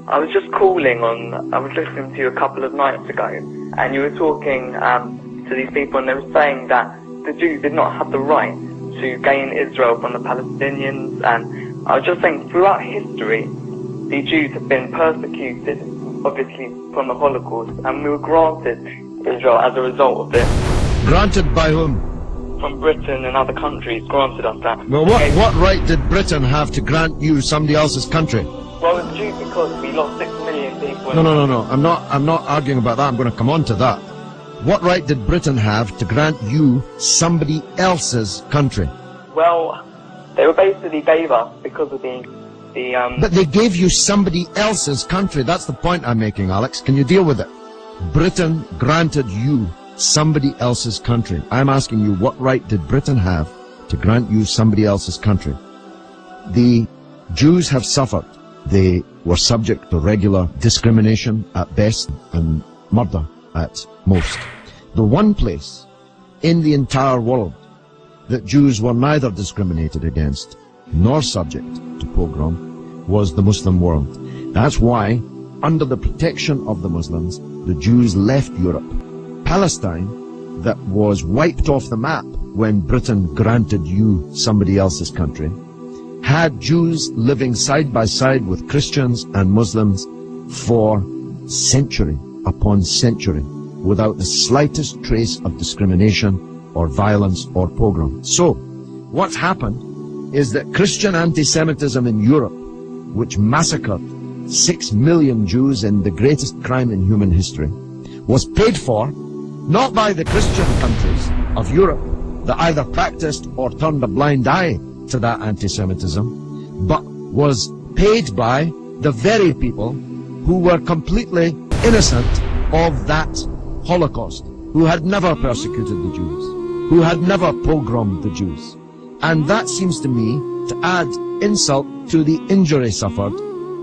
I was just calling I was listening to you a couple of nights ago, and you were talking to these people, and they were saying that the Jews did not have the right to gain Israel from the Palestinians, and I was just saying, throughout history, the Jews have been persecuted, obviously, from the Holocaust, and we were granted Israel as a result of this. Granted by whom? From Britain and other countries granted us that. Well, what right did Britain have to grant you somebody else's country? Well, it's due because we lost 6 million people. No. I'm not arguing about that. I'm going to come on to that. What right did Britain have to grant you somebody else's country? Well, they were basically gave us because of the But they gave you somebody else's country. That's the point I'm making, Alex. Can you deal with it? Britain granted you somebody else's country. I'm asking you, what right did Britain have to grant you somebody else's country? The Jews have suffered. They were subject to regular discrimination at best and murder at most. The one place in the entire world that Jews were neither discriminated against nor subject to pogrom was the Muslim world. That's why, under the protection of the Muslims, the Jews left Europe. Palestine, that was wiped off the map when Britain granted you somebody else's country, had Jews living side by side with Christians and Muslims for century upon century without the slightest trace of discrimination or violence or pogrom. So, what's happened is that Christian anti-Semitism in Europe, which massacred 6 million Jews in the greatest crime in human history, was paid for not by the Christian countries of Europe that either practiced or turned a blind eye to that anti-Semitism, but was paid by the very people who were completely innocent of that Holocaust, who had never persecuted the Jews, who had never pogromed the Jews. And that seems to me to add insult to the injury suffered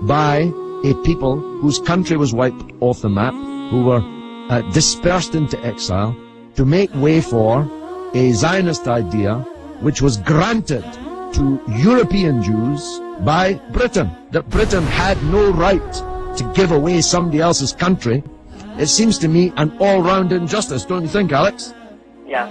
by a people whose country was wiped off the map, who were dispersed into exile, to make way for a Zionist idea which was granted to European Jews by Britain, that Britain had no right to give away somebody else's country. It seems to me an all-round injustice, don't you think, Alex? Yeah.